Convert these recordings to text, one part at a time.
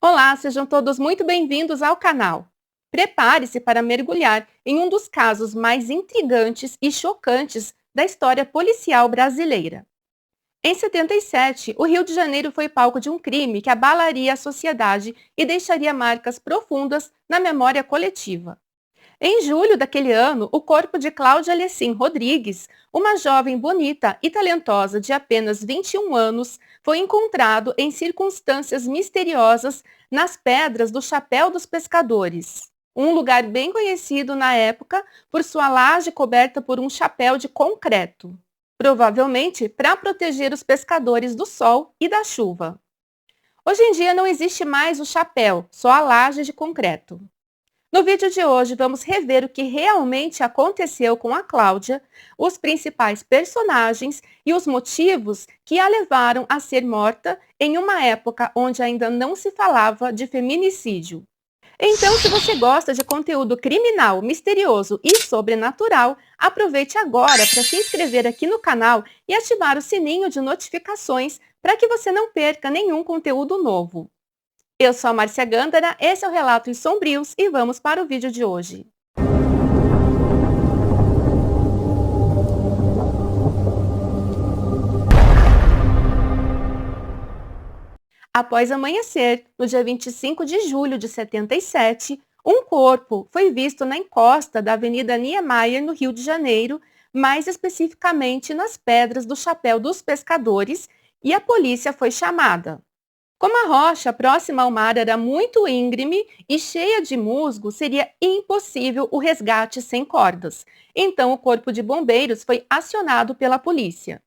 Olá, sejam todos muito bem-vindos ao canal. Prepare-se para mergulhar em um dos casos mais intrigantes e chocantes da história policial brasileira. Em 77, o Rio de Janeiro foi palco de um crime que abalaria a sociedade e deixaria marcas profundas na memória coletiva. Em julho daquele ano, o corpo de Cláudia Alessim Rodrigues, uma jovem bonita e talentosa de apenas 21 anos, foi encontrado em circunstâncias misteriosas nas pedras do Chapéu dos Pescadores, um lugar bem conhecido na época por sua laje coberta por um chapéu de concreto, provavelmente para proteger os pescadores do sol e da chuva. Hoje em dia não existe mais o chapéu, só a laje de concreto. No vídeo de hoje, vamos rever o que realmente aconteceu com a Cláudia, os principais personagens e os motivos que a levaram a ser morta em uma época onde ainda não se falava de feminicídio. Então, se você gosta de conteúdo criminal, misterioso e sobrenatural, aproveite agora para se inscrever aqui no canal e ativar o sininho de notificações para que você não perca nenhum conteúdo novo. Eu sou a Márcia Gândara, esse é o Relatos Sombrios e vamos para o vídeo de hoje. Após amanhecer, no dia 25 de julho de 77, um corpo foi visto na encosta da Avenida Niemeyer, no Rio de Janeiro, mais especificamente nas pedras do Chapéu dos Pescadores, e a polícia foi chamada. Como a rocha próxima ao mar era muito íngreme e cheia de musgo, seria impossível o resgate sem cordas. Então, o corpo de bombeiros foi acionado pela polícia.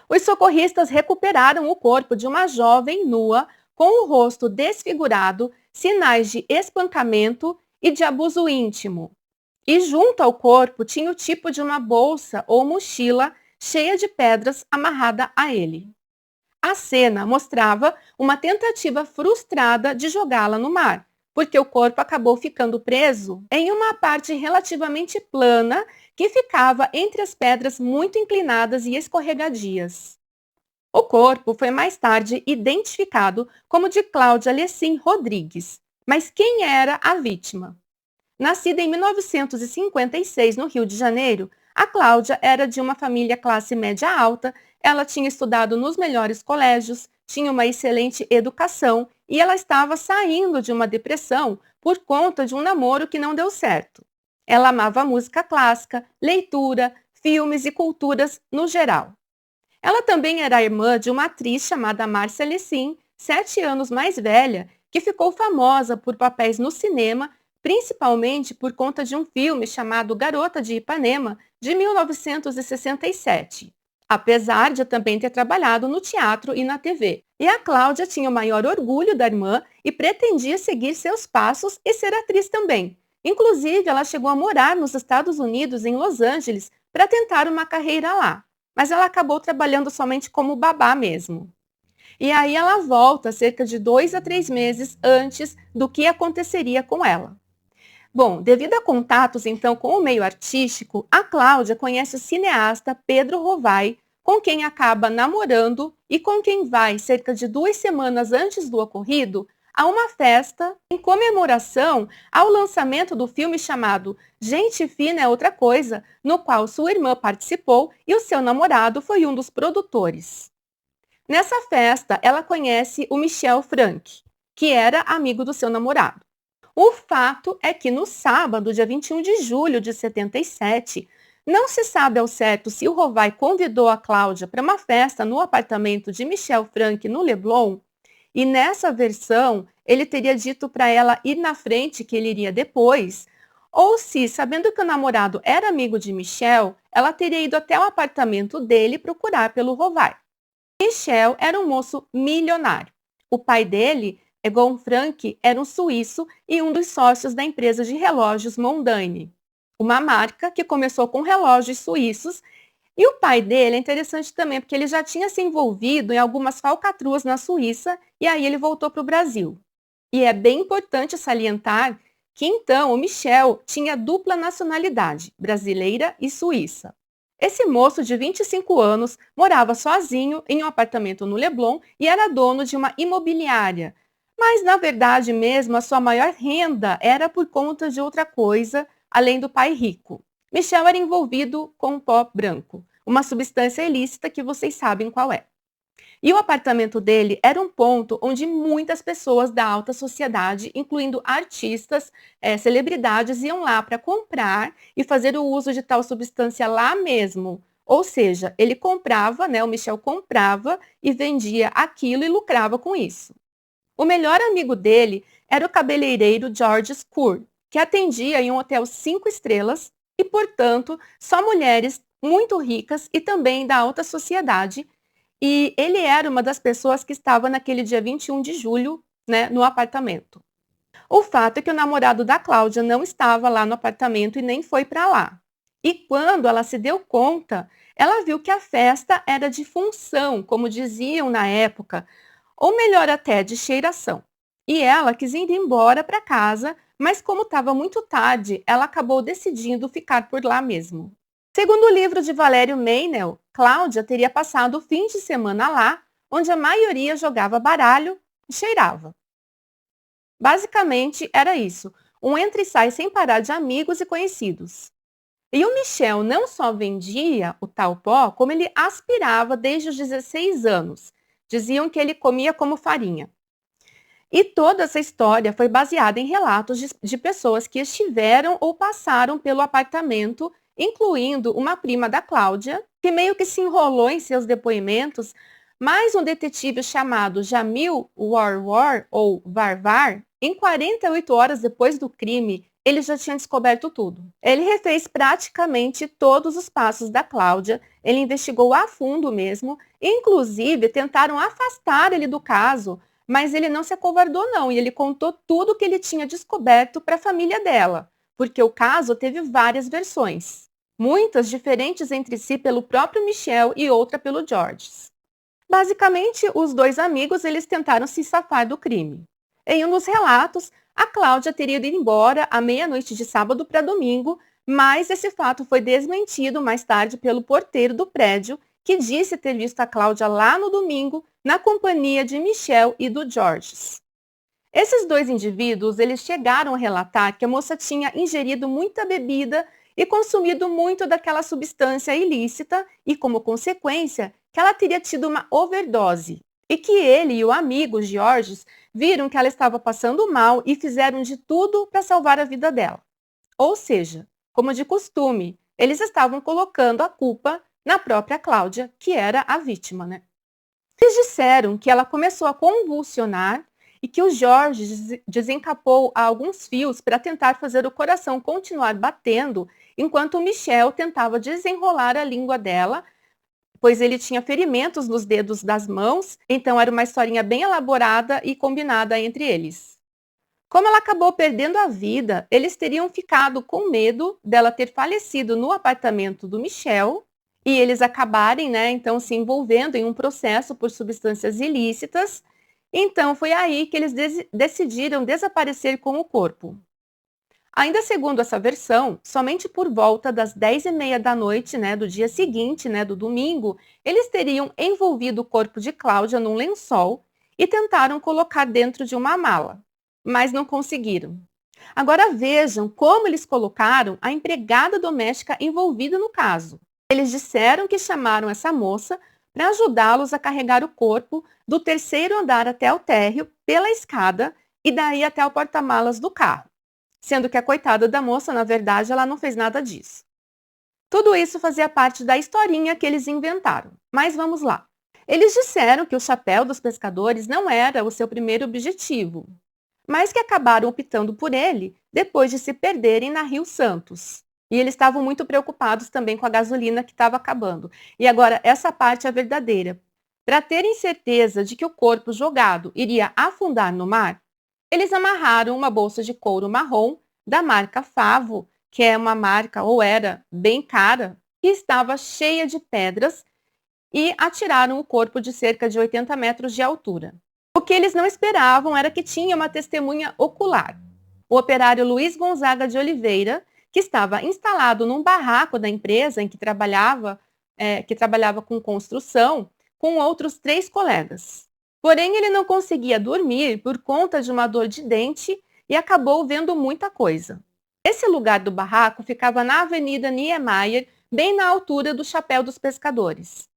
Os socorristas recuperaram o corpo de uma jovem nua, com o rosto desfigurado, sinais de espancamento e de abuso íntimo. E junto ao corpo tinha o tipo de uma bolsa ou mochila cheia de pedras amarrada a ele. A cena mostrava uma tentativa frustrada de jogá-la no mar, porque o corpo acabou ficando preso em uma parte relativamente plana que ficava entre as pedras muito inclinadas e escorregadias. O corpo foi mais tarde identificado como de Cláudia Alessim Rodrigues. Mas quem era a vítima? Nascida em 1956 no Rio de Janeiro, a Cláudia era de uma família classe média alta, ela tinha estudado nos melhores colégios, tinha uma excelente educação e ela estava saindo de uma depressão por conta de um namoro que não deu certo. Ela amava música clássica, leitura, filmes e culturas no geral. Ela também era irmã de uma atriz chamada Márcia Alessim, 7 anos mais velha, que ficou famosa por papéis no cinema, principalmente por conta de um filme chamado Garota de Ipanema, de 1967. Apesar de também ter trabalhado no teatro e na TV. E a Cláudia tinha o maior orgulho da irmã e pretendia seguir seus passos e ser atriz também. Inclusive, ela chegou a morar nos Estados Unidos, em Los Angeles, para tentar uma carreira lá. Mas ela acabou trabalhando somente como babá mesmo. E aí ela volta cerca de 2 a 3 meses antes do que aconteceria com ela. Bom, devido a contatos então com o meio artístico, a Cláudia conhece o cineasta Pedro Rovai, com quem acaba namorando e com quem vai, cerca de 2 semanas antes do ocorrido, a uma festa em comemoração ao lançamento do filme chamado Gente Fina é Outra Coisa, no qual sua irmã participou e o seu namorado foi um dos produtores. Nessa festa, ela conhece o Michel Frank, que era amigo do seu namorado. O fato é que no sábado, dia 21 de julho de 77, não se sabe ao certo se o Rovai convidou a Cláudia para uma festa no apartamento de Michel Frank no Leblon, e nessa versão ele teria dito para ela ir na frente que ele iria depois, ou se, sabendo que o namorado era amigo de Michel, ela teria ido até o apartamento dele procurar pelo Rovai. Michel era um moço milionário. O pai dele, Egon Frank, era um suíço e um dos sócios da empresa de relógios Mondane, uma marca que começou com relógios suíços. E o pai dele é interessante também, porque ele já tinha se envolvido em algumas falcatruas na Suíça e aí ele voltou para o Brasil. E é bem importante salientar que então o Michel tinha dupla nacionalidade, brasileira e suíça. Esse moço de 25 anos morava sozinho em um apartamento no Leblon e era dono de uma imobiliária. Mas, na verdade mesmo, a sua maior renda era por conta de outra coisa, além do pai rico. Michel era envolvido com pó branco, uma substância ilícita que vocês sabem qual é. E o apartamento dele era um ponto onde muitas pessoas da alta sociedade, incluindo artistas, celebridades, iam lá para comprar e fazer o uso de tal substância lá mesmo. Ou seja, ele comprava, né, o Michel comprava e vendia aquilo e lucrava com isso. O melhor amigo dele era o cabeleireiro George Scour, que atendia em um hotel 5 estrelas e, portanto, só mulheres muito ricas e também da alta sociedade. E ele era uma das pessoas que estava naquele dia 21 de julho, né, no apartamento. O fato é que o namorado da Cláudia não estava lá no apartamento e nem foi para lá. E quando ela se deu conta, ela viu que a festa era de função, como diziam na época, ou melhor até, de cheiração. E ela quis ir embora para casa, mas como estava muito tarde, ela acabou decidindo ficar por lá mesmo. Segundo o livro de Valério Meinel, Cláudia teria passado o fim de semana lá, onde a maioria jogava baralho e cheirava. Basicamente era isso, um entra e sai sem parar de amigos e conhecidos. E o Michel não só vendia o tal pó, como ele aspirava desde os 16 anos. Diziam que ele comia como farinha. E toda essa história foi baseada em relatos de pessoas que estiveram ou passaram pelo apartamento, incluindo uma prima da Cláudia, que meio que se enrolou em seus depoimentos, mas um detetive chamado Jamil Warwar, ou Varvar, em 48 horas depois do crime, ele já tinha descoberto tudo. Ele refez praticamente todos os passos da Cláudia, ele investigou a fundo mesmo, inclusive tentaram afastar ele do caso, mas ele não se acovardou não, e ele contou tudo o que ele tinha descoberto para a família dela, porque o caso teve várias versões, muitas diferentes entre si pelo próprio Michel e outra pelo George. Basicamente, os dois amigos eles tentaram se safar do crime. Em um dos relatos, a Cláudia teria ido embora à meia-noite de sábado para domingo, mas esse fato foi desmentido mais tarde pelo porteiro do prédio, que disse ter visto a Cláudia lá no domingo, na companhia de Michel e do Georges. Esses dois indivíduos, eles chegaram a relatar que a moça tinha ingerido muita bebida e consumido muito daquela substância ilícita e, como consequência, que ela teria tido uma overdose e que ele e o amigo Georges viram que ela estava passando mal e fizeram de tudo para salvar a vida dela. Ou seja, como de costume, eles estavam colocando a culpa na própria Cláudia, que era a vítima, né? Eles disseram que ela começou a convulsionar e que o Jorge desencapou alguns fios para tentar fazer o coração continuar batendo, enquanto o Michel tentava desenrolar a língua dela, pois ele tinha ferimentos nos dedos das mãos, então era uma historinha bem elaborada e combinada entre eles. Como ela acabou perdendo a vida, eles teriam ficado com medo dela ter falecido no apartamento do Michel e eles acabarem, né, então se envolvendo em um processo por substâncias ilícitas. Então foi aí que eles decidiram desaparecer com o corpo. Ainda segundo essa versão, somente por volta das 10h30 da noite, né, do dia seguinte, né, do domingo, eles teriam envolvido o corpo de Cláudia num lençol e tentaram colocar dentro de uma mala, mas não conseguiram. Agora vejam como eles colocaram a empregada doméstica envolvida no caso. Eles disseram que chamaram essa moça para ajudá-los a carregar o corpo do terceiro andar até o térreo pela escada e daí até o porta-malas do carro. Sendo que a coitada da moça, na verdade, ela não fez nada disso. Tudo isso fazia parte da historinha que eles inventaram. Mas vamos lá. Eles disseram que o chapéu dos pescadores não era o seu primeiro objetivo, mas que acabaram optando por ele depois de se perderem na Rio Santos. E eles estavam muito preocupados também com a gasolina que estava acabando. E agora, essa parte é verdadeira. Para terem certeza de que o corpo jogado iria afundar no mar, eles amarraram uma bolsa de couro marrom da marca Favo, que é uma marca, ou era, bem cara, que estava cheia de pedras, e atiraram o corpo de cerca de 80 metros de altura. O que eles não esperavam era que tinha uma testemunha ocular. O operário Luiz Gonzaga de Oliveira, que estava instalado num barraco da empresa em que trabalhava com construção, com outros 3 colegas. Porém, ele não conseguia dormir por conta de uma dor de dente e acabou vendo muita coisa. Esse lugar do barraco ficava na Avenida Niemeyer, bem na altura do Chapéu dos Pescadores.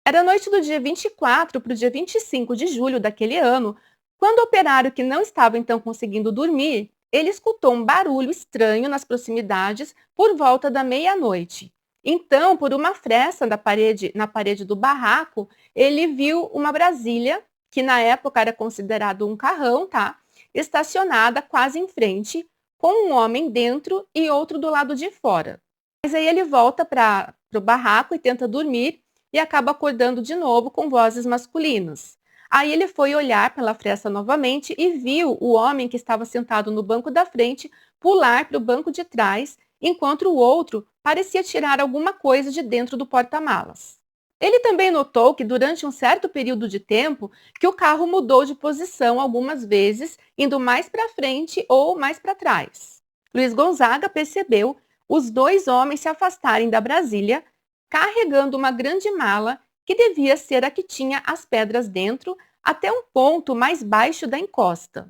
Era a noite do dia 24 para o dia 25 de julho daquele ano, quando o operário que não estava então conseguindo dormir, ele escutou um barulho estranho nas proximidades por volta da meia-noite. Então, por uma fresta na parede do barraco, ele viu uma Brasília, que na época era considerado um carrão, tá? Estacionada quase em frente, com um homem dentro e outro do lado de fora. Mas aí ele volta para o barraco e tenta dormir e acaba acordando de novo com vozes masculinas. Aí ele foi olhar pela fresta novamente e viu o homem que estava sentado no banco da frente pular para o banco de trás, enquanto o outro parecia tirar alguma coisa de dentro do porta-malas. Ele também notou que durante um certo período de tempo que o carro mudou de posição algumas vezes, indo mais para frente ou mais para trás. Luiz Gonzaga percebeu os dois homens se afastarem da Brasília, carregando uma grande mala que devia ser a que tinha as pedras dentro, até um ponto mais baixo da encosta.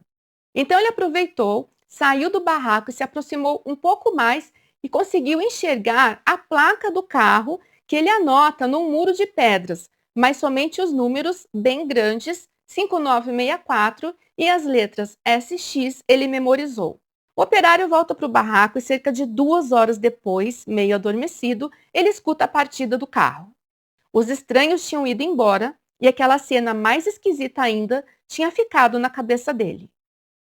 Então ele aproveitou, saiu do barraco e se aproximou um pouco mais e conseguiu enxergar a placa do carro que ele anota num muro de pedras, mas somente os números bem grandes, 5964, e as letras SX ele memorizou. O operário volta para o barraco e cerca de 2 horas depois, meio adormecido, ele escuta a partida do carro. Os estranhos tinham ido embora e aquela cena mais esquisita ainda tinha ficado na cabeça dele.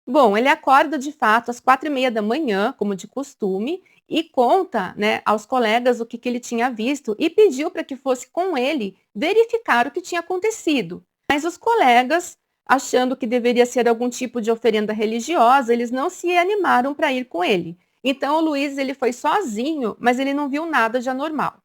Bom, ele acorda de fato às 4h30 da manhã, como de costume, e conta, né, aos colegas o que ele tinha visto e pediu para que fosse com ele verificar o que tinha acontecido. Mas os colegas, achando que deveria ser algum tipo de oferenda religiosa, eles não se animaram para ir com ele. Então o Luiz ele foi sozinho, mas ele não viu nada de anormal.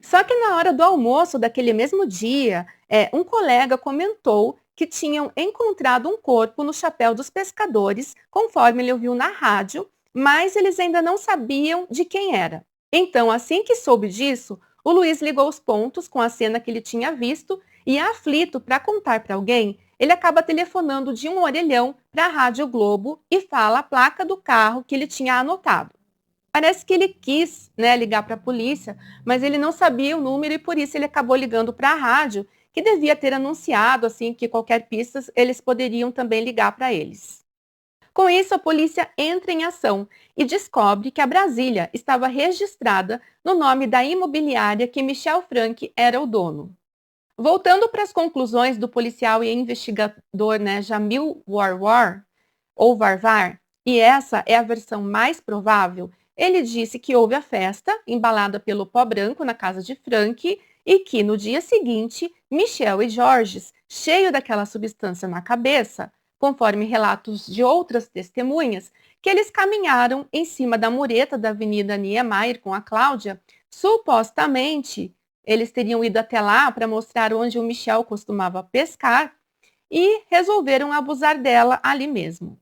Só que na hora do almoço daquele mesmo dia, um colega comentou que tinham encontrado um corpo no Chapéu dos Pescadores, conforme ele ouviu na rádio, mas eles ainda não sabiam de quem era. Então, assim que soube disso, o Luiz ligou os pontos com a cena que ele tinha visto e, aflito para contar para alguém, ele acaba telefonando de um orelhão para a Rádio Globo e fala a placa do carro que ele tinha anotado. Parece que ele quis, né, ligar para a polícia, mas ele não sabia o número e por isso ele acabou ligando para a rádio, que devia ter anunciado assim que qualquer pista eles poderiam também ligar para eles. Com isso, a polícia entra em ação e descobre que a Brasília estava registrada no nome da imobiliária que Michel Frank era o dono. Voltando para as conclusões do policial e investigador, né, Jamil Warwar, ou Varvar, e essa é a versão mais provável, ele disse que houve a festa, embalada pelo pó branco na casa de Frank, e que no dia seguinte, Michel e Georges, cheio daquela substância na cabeça, conforme relatos de outras testemunhas, que eles caminharam em cima da mureta da Avenida Niemeyer com a Cláudia, supostamente eles teriam ido até lá para mostrar onde o Michel costumava pescar e resolveram abusar dela ali mesmo.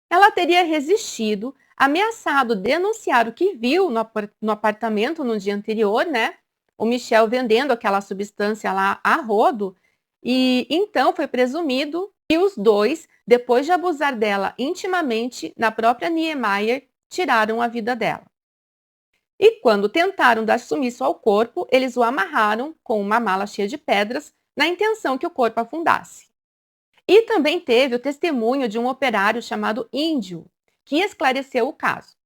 Ela teria resistido, ameaçado denunciar o que viu no apartamento no dia anterior, né? O Michel vendendo aquela substância lá a rodo, e então foi presumido que os dois, depois de abusar dela intimamente na própria Niemeyer, tiraram a vida dela. E quando tentaram dar sumiço ao corpo, eles o amarraram com uma mala cheia de pedras, na intenção que o corpo afundasse. E também teve o testemunho de um operário chamado Índio, que esclareceu o caso.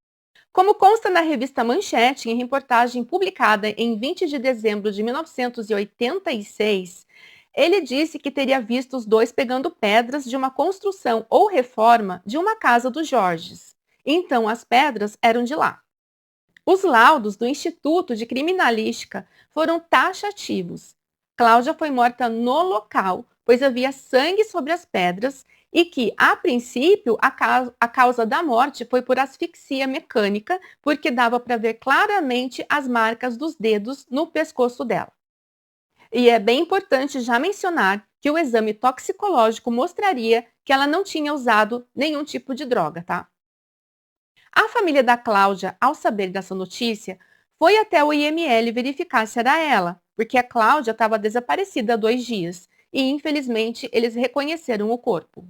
Como consta na revista Manchete, em reportagem publicada em 20 de dezembro de 1986, ele disse que teria visto os dois pegando pedras de uma construção ou reforma de uma casa dos Jorges. Então, as pedras eram de lá. Os laudos do Instituto de Criminalística foram taxativos. Cláudia foi morta no local, pois havia sangue sobre as pedras e que, a princípio, a causa da morte foi por asfixia mecânica, porque dava para ver claramente as marcas dos dedos no pescoço dela. E é bem importante já mencionar que o exame toxicológico mostraria que ela não tinha usado nenhum tipo de droga, tá? A família da Cláudia, ao saber dessa notícia, foi até o IML verificar se era ela, porque a Cláudia estava desaparecida há 2 dias e, infelizmente, eles reconheceram o corpo.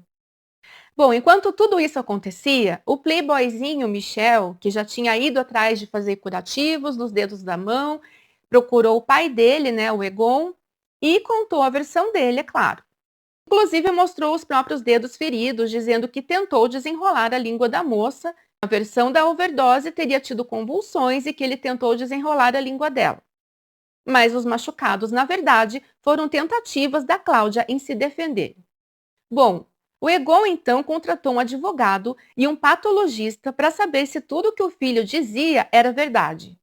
Bom, enquanto tudo isso acontecia, o playboyzinho Michel, que já tinha ido atrás de fazer curativos nos dedos da mão, procurou o pai dele, né, o Egon, e contou a versão dele, é claro. Inclusive mostrou os próprios dedos feridos, dizendo que tentou desenrolar a língua da moça. A versão da overdose teria tido convulsões e que ele tentou desenrolar a língua dela. Mas os machucados, na verdade, foram tentativas da Cláudia em se defender. Bom, o Egon então contratou um advogado e um patologista para saber se tudo o que o filho dizia era verdade.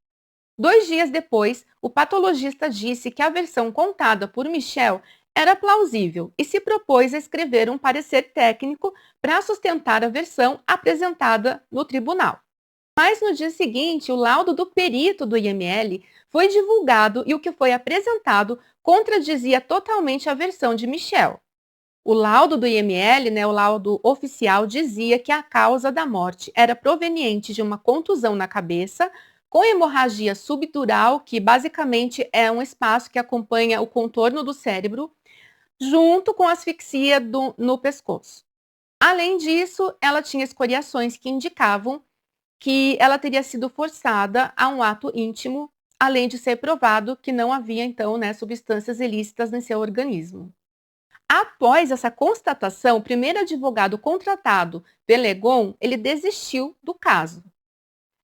2 dias depois, o patologista disse que a versão contada por Michel era plausível e se propôs a escrever um parecer técnico para sustentar a versão apresentada no tribunal. Mas no dia seguinte, o laudo do perito do IML foi divulgado e o que foi apresentado contradizia totalmente a versão de Michel. O laudo do IML, né, o laudo oficial, dizia que a causa da morte era proveniente de uma contusão na cabeça, com hemorragia subdural, que basicamente é um espaço que acompanha o contorno do cérebro, junto com asfixia no pescoço. Além disso, ela tinha escoriações que indicavam que ela teria sido forçada a um ato íntimo, além de ser provado que não havia, então, né, substâncias ilícitas em seu organismo. Após essa constatação, o primeiro advogado contratado pelo Egon, ele desistiu do caso.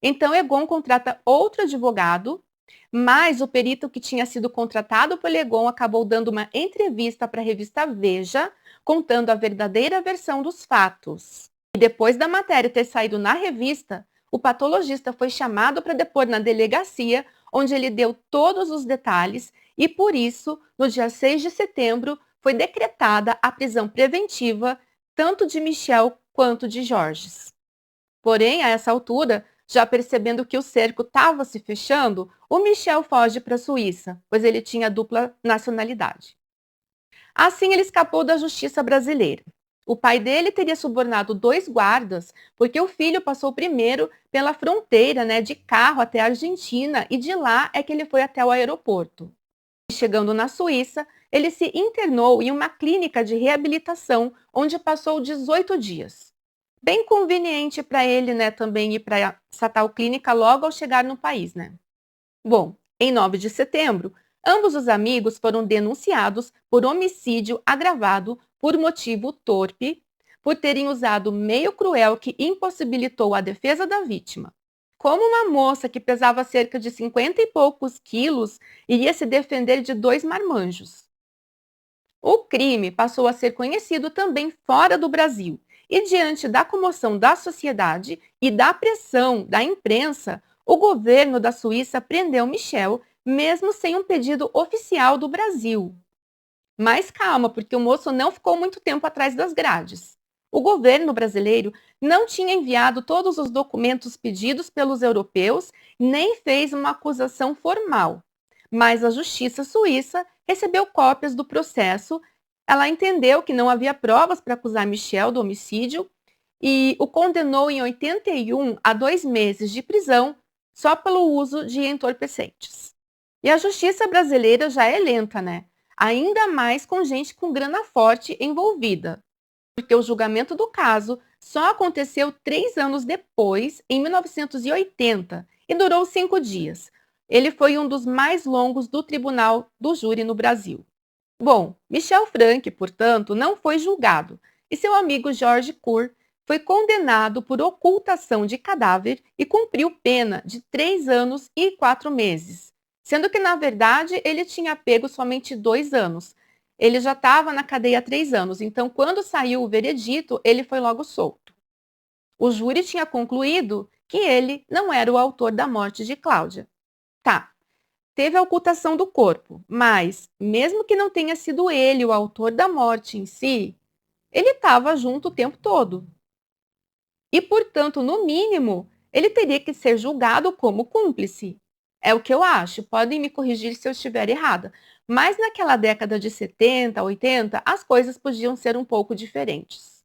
Então, Egon contrata outro advogado, mas o perito que tinha sido contratado pelo Egon acabou dando uma entrevista para a revista Veja, contando a verdadeira versão dos fatos. E depois da matéria ter saído na revista, o patologista foi chamado para depor na delegacia, onde ele deu todos os detalhes e, por isso, no dia 6 de setembro, foi decretada a prisão preventiva tanto de Michel quanto de Georges. Porém, a essa altura, já percebendo que o cerco estava se fechando, o Michel foge para a Suíça, pois ele tinha dupla nacionalidade. Assim, ele escapou da justiça brasileira. O pai dele teria subornado 2 guardas, porque o filho passou primeiro pela fronteira, né, de carro até a Argentina, e de lá é que ele foi até o aeroporto. Chegando na Suíça, ele se internou em uma clínica de reabilitação, onde passou 18 dias. Bem conveniente para ele, né, também ir para essa tal clínica logo ao chegar no país, né? Bom, em 9 de setembro, ambos os amigos foram denunciados por homicídio agravado por motivo torpe, por terem usado meio cruel que impossibilitou a defesa da vítima. Como uma moça que pesava cerca de 50 e poucos quilos iria se defender de 2 marmanjos? O crime passou a ser conhecido também fora do Brasil e, diante da comoção da sociedade e da pressão da imprensa, o governo da Suíça prendeu Michel, mesmo sem um pedido oficial do Brasil. Mas calma, porque o moço não ficou muito tempo atrás das grades. O governo brasileiro não tinha enviado todos os documentos pedidos pelos europeus, nem fez uma acusação formal. Mas a justiça suíça recebeu cópias do processo. Ela entendeu que não havia provas para acusar Michel do homicídio e o condenou em 81 a 2 meses de prisão só pelo uso de entorpecentes. E a justiça brasileira já é lenta, né? Ainda mais com gente com grana forte envolvida, porque o julgamento do caso só aconteceu 3 anos depois, em 1980, e durou 5 dias. Ele foi um dos mais longos do Tribunal do Júri no Brasil. Bom, Michel Frank, portanto, não foi julgado, e seu amigo Jorge Cour foi condenado por ocultação de cadáver e cumpriu pena de 3 anos e 4 meses, sendo que, na verdade, ele tinha pego somente 2 anos. Ele já estava na cadeia há 3 anos, então, quando saiu o veredito, ele foi logo solto. O júri tinha concluído que ele não era o autor da morte de Cláudia. Tá, teve a ocultação do corpo, mas, mesmo que não tenha sido ele o autor da morte em si, ele estava junto o tempo todo. E, portanto, no mínimo, ele teria que ser julgado como cúmplice. É o que eu acho. Podem me corrigir se eu estiver errada. Mas naquela década de 70, 80, as coisas podiam ser um pouco diferentes.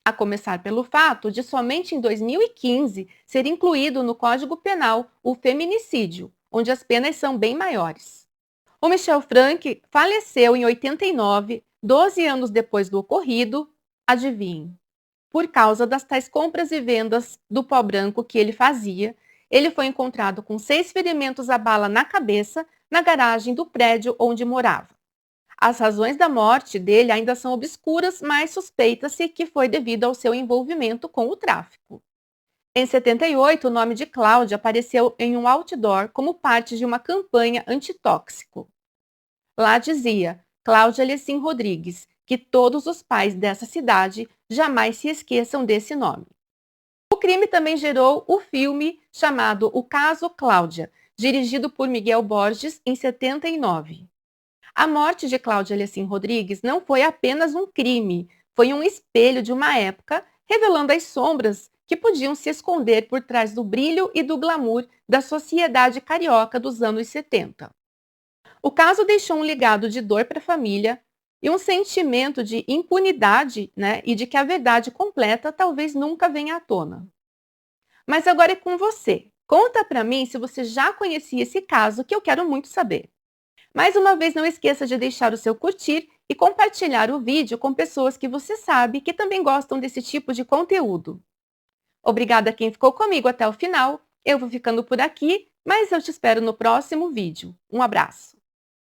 A começar pelo fato de somente em 2015 ser incluído no Código Penal o feminicídio, onde as penas são bem maiores. O Michel Frank faleceu em 89, 12 anos depois do ocorrido, adivinhe, por causa das tais compras e vendas do pó branco que ele fazia, ele foi encontrado com 6 ferimentos à bala na cabeça na garagem do prédio onde morava. As razões da morte dele ainda são obscuras, mas suspeita-se que foi devido ao seu envolvimento com o tráfico. Em 78, o nome de Cláudia apareceu em um outdoor como parte de uma campanha antitóxico. Lá dizia Cláudia Lessin Rodrigues, que todos os pais dessa cidade jamais se esqueçam desse nome. O crime também gerou o filme chamado O Caso Cláudia, dirigido por Miguel Borges em 79. A morte de Cláudia Lessin Rodrigues não foi apenas um crime, foi um espelho de uma época, revelando as sombras que podiam se esconder por trás do brilho e do glamour da sociedade carioca dos anos 70. O caso deixou um legado de dor para a família e um sentimento de impunidade, né, e de que a verdade completa talvez nunca venha à tona. Mas agora é com você. Conta para mim se você já conhecia esse caso, que eu quero muito saber. Mais uma vez, não esqueça de deixar o seu curtir e compartilhar o vídeo com pessoas que você sabe que também gostam desse tipo de conteúdo. Obrigada a quem ficou comigo até o final. Eu vou ficando por aqui, mas eu te espero no próximo vídeo. Um abraço!